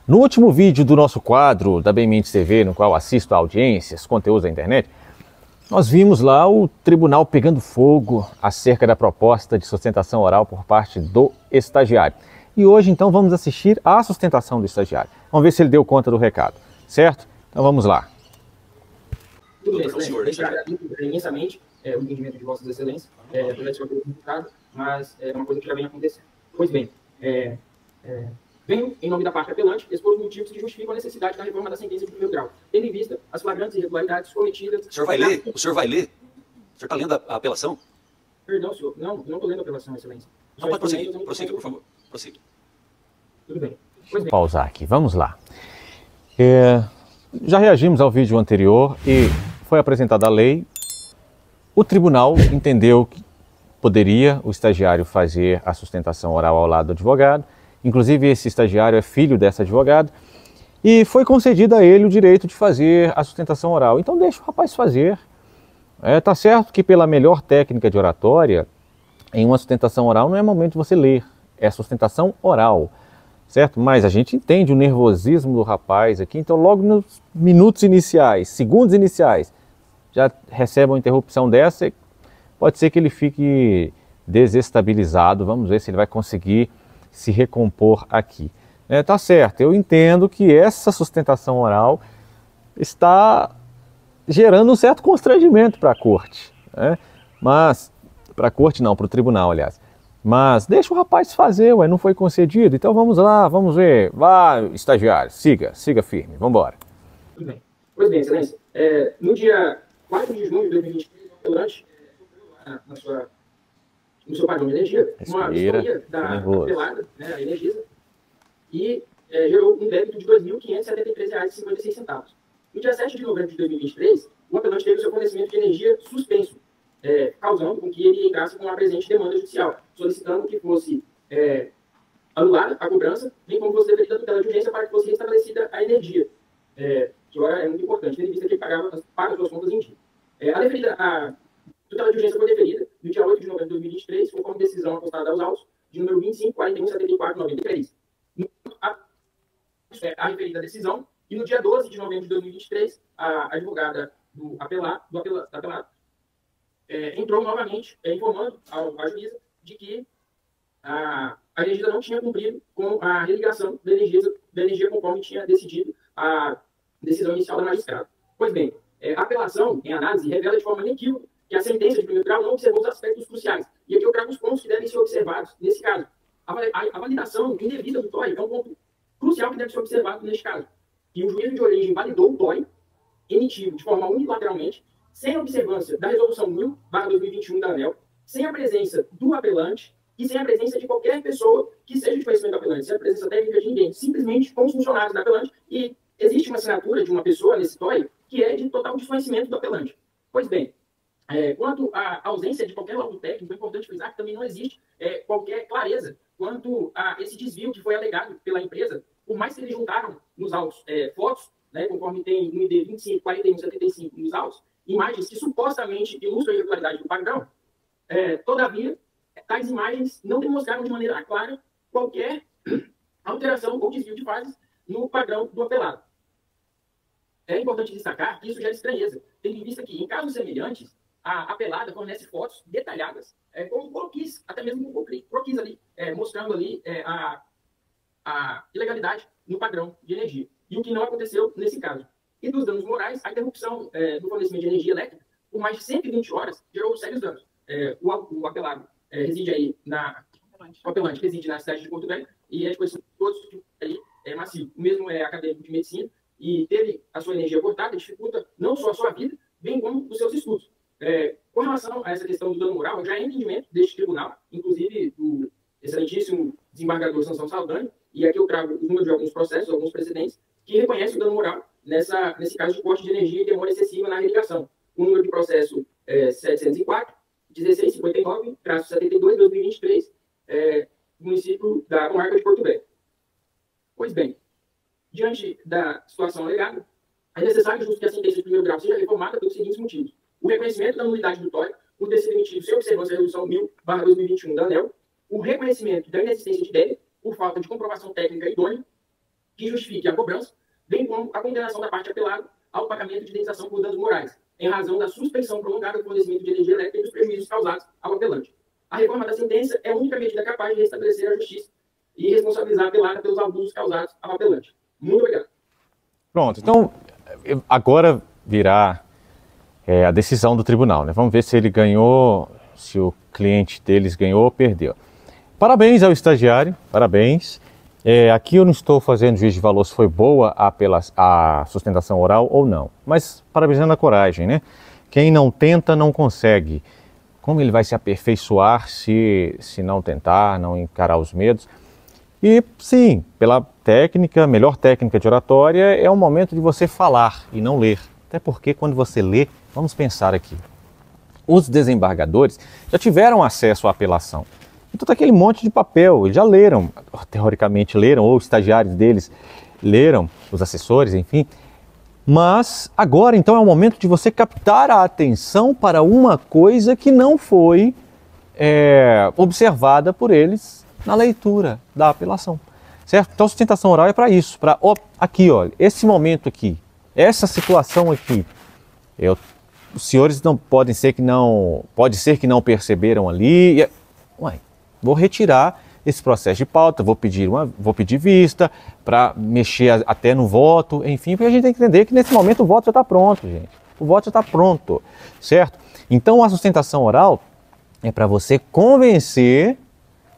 No último vídeo do nosso quadro da Bem-Mentes TV, no qual assisto a audiências, conteúdos da internet, nós vimos lá o tribunal pegando fogo acerca da proposta de sustentação oral por parte do estagiário. E hoje, então, vamos assistir à sustentação do estagiário. Vamos ver se ele deu conta do recado, certo? Então vamos lá. Tudo bem, excelência. Imensamente o entendimento de Vossas Excelências, apesar de ser uma coisa complicada, mas é uma coisa que já vem acontecendo. Pois bem, venho, em nome da parte apelante, expor os motivos que justificam a necessidade da reforma da sentença de primeiro grau, tendo em vista as flagrantes irregularidades cometidas... O senhor vai ler? O senhor vai ler? O senhor está lendo a apelação? Perdão, senhor. Não estou lendo a apelação, Excelência. Não, pode prosseguir. Prossiga, por favor. Prossiga. Tudo bem. Pois bem. Pausar aqui, vamos lá. Já reagimos ao vídeo anterior e foi apresentada a lei. O tribunal entendeu que poderia o estagiário fazer a sustentação oral ao lado do advogado. Inclusive, esse estagiário é filho dessa advogada. E foi concedido a ele o direito de fazer a sustentação oral. Então deixa o rapaz fazer. Tá certo que pela melhor técnica de oratória, em uma sustentação oral não é momento de você ler. É sustentação oral. Certo? Mas a gente entende o nervosismo do rapaz aqui. Então logo nos minutos iniciais, segundos iniciais, já recebe uma interrupção dessa. Pode ser que ele fique desestabilizado. Vamos ver se ele vai conseguir se recompor aqui. Tá certo, eu entendo que essa sustentação oral está gerando um certo constrangimento para a corte, mas, para a corte não, para o tribunal, aliás. Mas deixa o rapaz fazer, não foi concedido, então vamos lá, vamos ver. Vá, estagiário, siga firme, vamos embora. Tudo bem. Pois bem, Excelência, no dia 4 de junho de 2023, durante no seu padrão de energia, uma vistoria da apelada, a Energisa, e gerou um débito de R$ 2.573,56. No dia 7 de novembro de 2023, o apelante teve o seu fornecimento de energia suspenso, causando com que ele entrasse com a presente demanda judicial, solicitando que fosse anulada a cobrança, bem como fosse deferida a tutela de urgência para que fosse restabelecida a energia, que agora é muito importante, tendo em vista que ele paga suas contas em dia. A tutela de urgência foi deferida no dia 8 de novembro de 2023, conforme decisão apostada aos autos, de número 25.41.74.93. A referida decisão, e no dia 12 de novembro de 2023, a advogada do apelado entrou novamente informando à juíza de que a Energisa não tinha cumprido com a religação da energia conforme tinha decidido a decisão inicial da magistrada. Pois bem, a apelação, em análise, revela de forma inequívoca que a sentença de primeiro grau não observou os aspectos cruciais. E aqui eu trago os pontos que devem ser observados nesse caso. A validação indevida do TOI é um ponto crucial que deve ser observado neste caso. E o juízo de origem validou o TOI emitido de forma unilateralmente, sem observância da resolução 1000/2021 da ANEEL, sem a presença do apelante e sem a presença de qualquer pessoa que seja de conhecimento do apelante, sem a presença técnica de ninguém, simplesmente com os funcionários do apelante. E existe uma assinatura de uma pessoa nesse TOI que é de total desconhecimento do apelante. Pois bem, quanto à ausência de qualquer laudo técnico, é importante frisar que também não existe qualquer clareza quanto a esse desvio que foi alegado pela empresa, por mais que eles juntaram nos autos fotos, conforme tem no ID 254175 nos autos, imagens que supostamente ilustram a irregularidade do padrão, todavia, tais imagens não demonstraram de maneira clara qualquer alteração ou desvio de fases no padrão do apelado. É importante destacar que isso gera estranheza, tendo em vista que, em casos semelhantes, a apelada fornece fotos detalhadas, com croquis, até mesmo com croquis ali, mostrando ali a ilegalidade no padrão de energia. E o que não aconteceu nesse caso. E dos danos morais, a interrupção do fornecimento de energia elétrica por mais de 120 horas gerou sérios danos. O apelado reside aí o apelante reside na cidade de Porto Velho e é de conhecimento de todos que ali é macio. O mesmo é acadêmico de medicina e teve a sua energia cortada, dificulta não só a sua vida, bem como os seus estudos. Com relação a essa questão do dano moral, já é entendimento deste tribunal, inclusive do excelentíssimo desembargador Sansão Saldanha, e aqui eu trago o número de alguns processos, alguns precedentes, que reconhecem o dano moral nesse caso de corte de energia e demora excessiva na irrigação. O número de processo 704, 1659-72-2023, município da comarca de Porto Velho. Pois bem, diante da situação alegada, é necessário e justo que a sentença de primeiro grau seja reformada pelos seguintes motivos. O reconhecimento da nulidade do TOI por ter sido emitido sem observância da resolução 1000/2021 da ANEEL, o reconhecimento da inexistência de débito por falta de comprovação técnica idônea, que justifique a cobrança, bem como a condenação da parte apelada ao pagamento de indenização por danos morais, em razão da suspensão prolongada do fornecimento de energia elétrica e dos prejuízos causados ao apelante. A reforma da sentença é a única medida capaz de restabelecer a justiça e responsabilizar a apelada pelos abusos causados ao apelante. Muito obrigado. Pronto, então agora virá a decisão do tribunal, né? Vamos ver se ele ganhou, se o cliente deles ganhou ou perdeu. Parabéns ao estagiário, parabéns. Aqui eu não estou fazendo juízo de valor se foi boa a sustentação oral ou não, mas parabenizando a coragem, né? Quem não tenta não consegue. Como ele vai se aperfeiçoar se não tentar, não encarar os medos? E sim, pela técnica, melhor técnica de oratória, é o momento de você falar e não ler. Até porque quando você lê, vamos pensar aqui, os desembargadores já tiveram acesso à apelação. Então tá aquele monte de papel, eles já leram, teoricamente leram, ou os estagiários deles leram, os assessores, enfim. Mas agora então é o momento de você captar a atenção para uma coisa que não foi observada por eles na leitura da apelação, certo? Então a sustentação oral é para isso, para aqui, olha, esse momento aqui, essa situação aqui, os senhores não pode ser que não perceberam ali, vou retirar esse processo de pauta, vou pedir vista para mexer até no voto, enfim, porque a gente tem que entender que nesse momento o voto já está pronto, gente. O voto já está pronto, certo? Então a sustentação oral é para você convencer,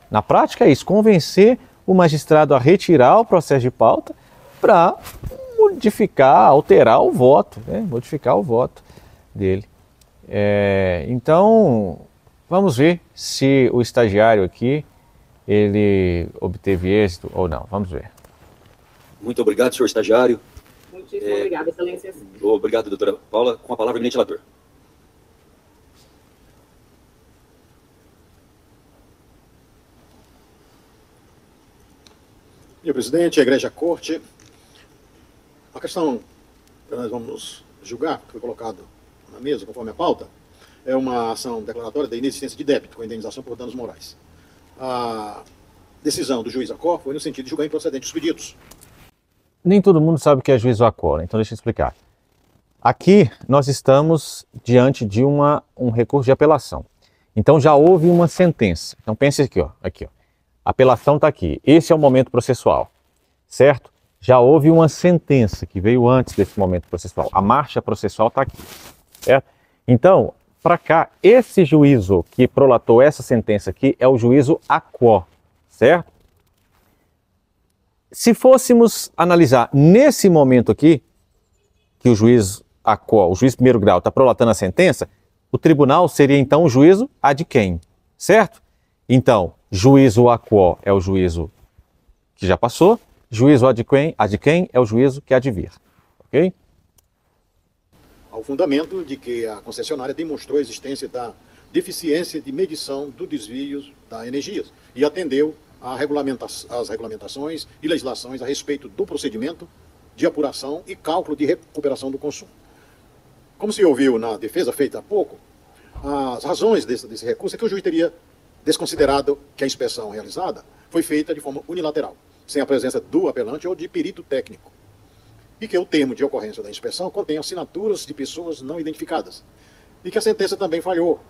na prática é isso, convencer o magistrado a retirar o processo de pauta para modificar, alterar o voto, né? Modificar o voto dele. Então, vamos ver se o estagiário aqui ele obteve êxito ou não. Vamos ver. Muito obrigado, senhor estagiário. Muitíssimo obrigado, excelência. Obrigado, doutora Paula. Com a palavra, eminente relator. Senhor presidente, a Igreja Corte, a questão que nós vamos julgar, que foi colocado na mesa conforme a pauta, é uma ação declaratória da inexistência de débito com indenização por danos morais. A decisão do juiz Acor foi no sentido de julgar improcedente os pedidos. Nem todo mundo sabe o que é juízo Acor, então deixa eu explicar. Aqui nós estamos diante de um recurso de apelação. Então já houve uma sentença. Então pense aqui, ó. A apelação está aqui. Esse é o momento processual, certo? Já houve uma sentença que veio antes desse momento processual. A marcha processual está aqui, certo? Então, para cá, esse juízo que prolatou essa sentença aqui é o juízo Acor, certo? Se fôssemos analisar nesse momento aqui, que o juiz Acor, o juiz de primeiro grau, está prolatando a sentença, o tribunal seria então o juízo ad quem, certo? Então, juízo Acor é o juízo que já passou, juízo ad quem é o juízo que há de vir, ok? Ao fundamento de que a concessionária demonstrou a existência da deficiência de medição do desvio da energia e atendeu às regulamentações e legislações a respeito do procedimento de apuração e cálculo de recuperação do consumo. Como se ouviu na defesa feita há pouco, as razões desse recurso é que o juiz teria desconsiderado que a inspeção realizada foi feita de forma unilateral, sem a presença do apelante ou de perito técnico, e que o termo de ocorrência da inspeção contém assinaturas de pessoas não identificadas, e que a sentença também falhou.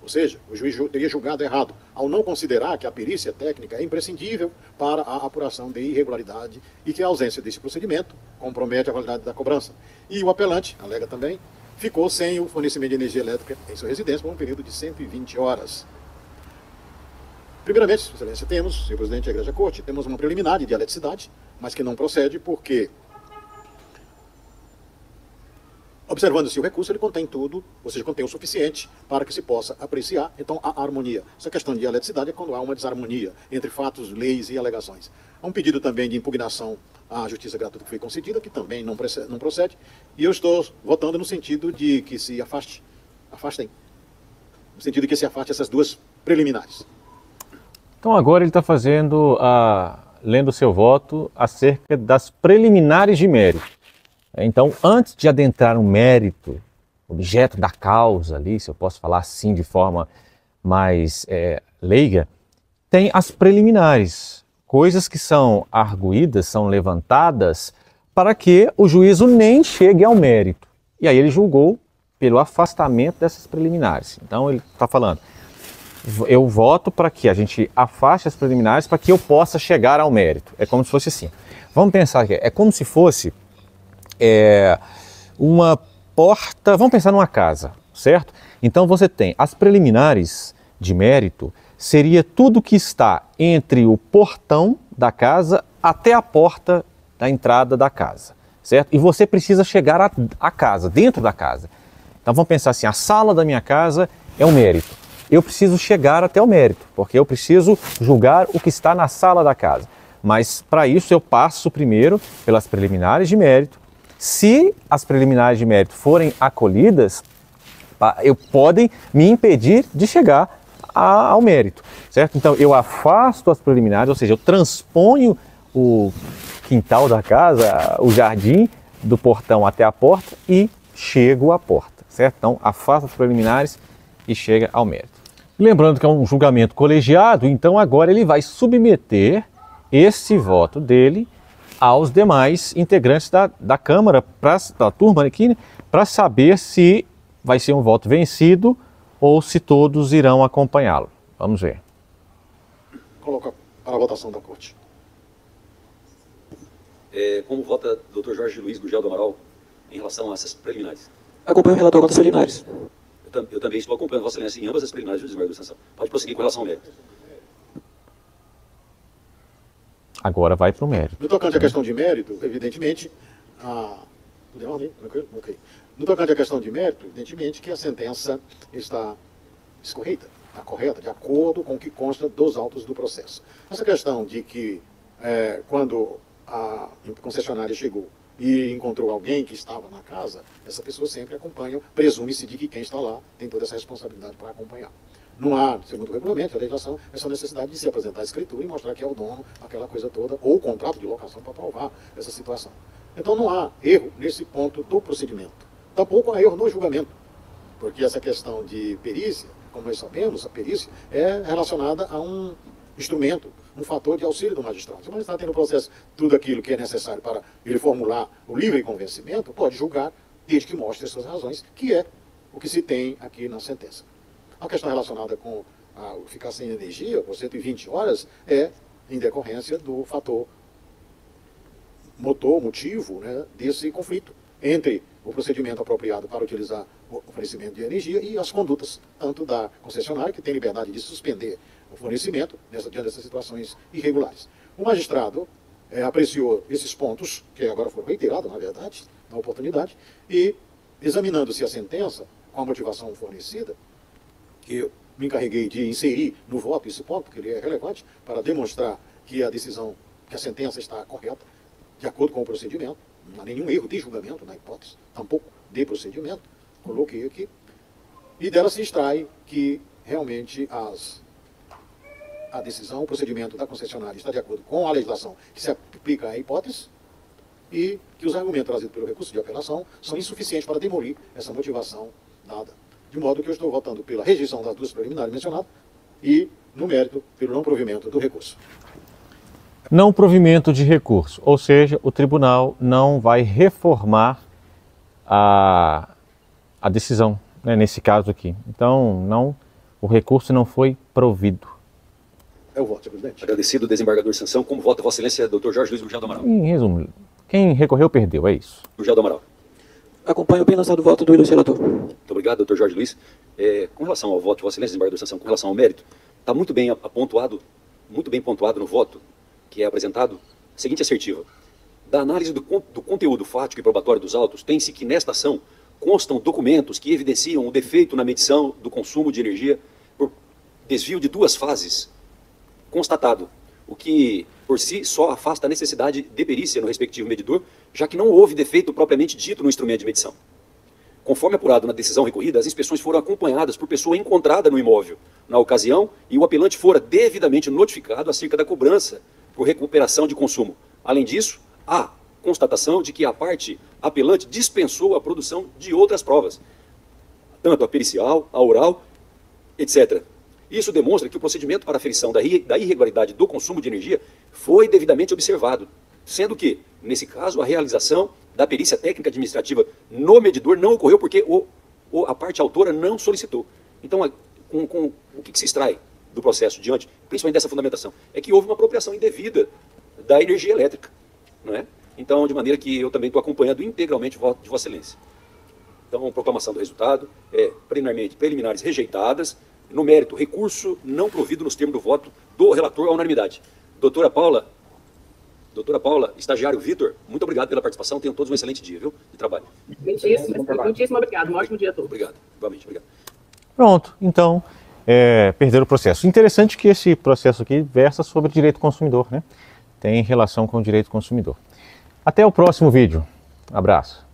Ou seja, o juiz teria julgado errado ao não considerar que a perícia técnica é imprescindível para a apuração de irregularidade e que a ausência desse procedimento compromete a validade da cobrança. E o apelante, alega também, ficou sem o fornecimento de energia elétrica em sua residência por um período de 120 horas. Primeiramente, excelência, temos, senhor presidente da Igreja Corte, temos uma preliminar de dialeticidade, mas que não procede porque, observando-se o recurso, ele contém tudo, ou seja, contém o suficiente para que se possa apreciar, então, a harmonia. Essa questão de dialeticidade é quando há uma desarmonia entre fatos, leis e alegações. Há um pedido também de impugnação à justiça gratuita que foi concedida, que também não procede, e eu estou votando no sentido de que se afastem, no sentido de que se afaste essas duas preliminares. Então agora ele está lendo o seu voto acerca das preliminares de mérito. Então, antes de adentrar no mérito, objeto da causa ali, se eu posso falar assim de forma mais leiga, tem as preliminares. coisas que são arguídas, são levantadas para que o juízo nem chegue ao mérito. E aí ele julgou pelo afastamento dessas preliminares. Então ele está falando, eu voto para que a gente afaste as preliminares para que eu possa chegar ao mérito. É como se fosse assim. Vamos pensar aqui, é como se fosse uma porta, vamos pensar numa casa, certo? Então você tem as preliminares de mérito, seria tudo que está entre o portão da casa até a porta da entrada da casa, certo? E você precisa chegar à casa, dentro da casa. Então vamos pensar assim, a sala da minha casa é o mérito. Eu preciso chegar até o mérito, porque eu preciso julgar o que está na sala da casa. Mas para isso eu passo primeiro pelas preliminares de mérito. Se as preliminares de mérito forem acolhidas, podem me impedir de chegar ao mérito, certo? Então eu afasto as preliminares, ou seja, eu transponho o quintal da casa, o jardim, do portão até a porta e chego à porta, certo? Então afasto as preliminares e chega ao mérito. Lembrando que é um julgamento colegiado, então agora ele vai submeter esse voto dele aos demais integrantes da Câmara, da turma aqui, né, para saber se vai ser um voto vencido ou se todos irão acompanhá-lo. Vamos ver. Coloca para a votação da Corte. Como vota o Dr. Jorge Luiz Gurgel do Amaral em relação a essas preliminares? Acompanho o relator contra as preliminares. Eu também estou acompanhando Vossa Excelência em ambas as preliminares de desembargador de sanção. Pode prosseguir com relação ao mérito. Agora vai para o mérito. No tocante à questão de mérito, evidentemente, No tocante à questão de mérito, evidentemente que a sentença está escorreita, está correta, de acordo com o que consta dos autos do processo. Essa questão de que quando a concessionária chegou e encontrou alguém que estava na casa, essa pessoa sempre acompanha, presume-se de que quem está lá tem toda essa responsabilidade para acompanhar. Não há, segundo o regulamento, a legislação, essa necessidade de se apresentar a escritura e mostrar que é o dono, aquela coisa toda, ou o contrato de locação para provar essa situação. Então não há erro nesse ponto do procedimento. Tampouco há erro no julgamento, porque essa questão de perícia, como nós sabemos, a perícia é relacionada a um instrumento, um fator de auxílio do magistrado. Se o magistrado tem no processo tudo aquilo que é necessário para ele formular o livre convencimento, pode julgar desde que mostre as suas razões, que é o que se tem aqui na sentença. A questão relacionada com a ficar sem energia por 120 horas é em decorrência do fator motivo, né, desse conflito entre o procedimento apropriado para utilizar o fornecimento de energia e as condutas, tanto da concessionária, que tem liberdade de suspender o fornecimento diante dessas situações irregulares. O magistrado apreciou esses pontos, que agora foram reiterados, na verdade, na oportunidade, e examinando-se a sentença com a motivação fornecida, que eu me encarreguei de inserir no voto esse ponto, porque ele é relevante para demonstrar que a decisão, que a sentença está correta, de acordo com o procedimento, não há nenhum erro de julgamento na hipótese, tampouco de procedimento, coloquei aqui, e dela se extrai que realmente a decisão, o procedimento da concessionária está de acordo com a legislação que se aplica à hipótese e que os argumentos trazidos pelo recurso de apelação são insuficientes para demolir essa motivação dada. De modo que eu estou votando pela rejeição das duas preliminares mencionadas e, no mérito, pelo não provimento do recurso. Não provimento de recurso, ou seja, o tribunal não vai reformar a decisão, né, nesse caso aqui. Então, o recurso não foi provido. É o voto, senhor presidente. Agradecido, desembargador de sanção. Como vota Vossa Excelência, Dr. Jorge Luiz Gurgel do Amaral? Em resumo, quem recorreu perdeu, é isso. Gurgel do Amaral. Acompanho o bem lançado voto do ilustre relator. Muito obrigado, Dr. Jorge Luiz. Com relação ao voto de Vossa Excelência, desembargador de sanção, com relação ao mérito, está muito bem pontuado no voto que é apresentado, a seguinte assertiva. Da análise do conteúdo fático e probatório dos autos, tem-se que nesta ação constam documentos que evidenciam o defeito na medição do consumo de energia por desvio de duas fases constatado, o que por si só afasta a necessidade de perícia no respectivo medidor, já que não houve defeito propriamente dito no instrumento de medição. Conforme apurado na decisão recorrida, as inspeções foram acompanhadas por pessoa encontrada no imóvel na ocasião e o apelante fora devidamente notificado acerca da cobrança por recuperação de consumo. Além disso, há constatação de que a parte apelante dispensou a produção de outras provas, tanto a pericial, a oral, etc. Isso demonstra que o procedimento para aferição da irregularidade do consumo de energia foi devidamente observado, sendo que, nesse caso, a realização da perícia técnica administrativa no medidor não ocorreu porque a parte autora não solicitou. Então, o que se extrai do processo diante, principalmente dessa fundamentação, é que houve uma apropriação indevida da energia elétrica, não é? Então, de maneira que eu também estou acompanhando integralmente o voto de Vossa Excelência. Então, proclamação do resultado, preliminares rejeitadas, no mérito, recurso não provido nos termos do voto do relator à unanimidade. Doutora Paula, estagiário Vitor, muito obrigado pela participação, tenham todos um excelente dia, viu, de trabalho. Muitíssimo obrigado, um ótimo dia a todos. Obrigado, igualmente, obrigado. Pronto, então, perderam o processo. Interessante que esse processo aqui versa sobre direito do consumidor, né? Tem relação com o direito do consumidor. Até o próximo vídeo. Abraço.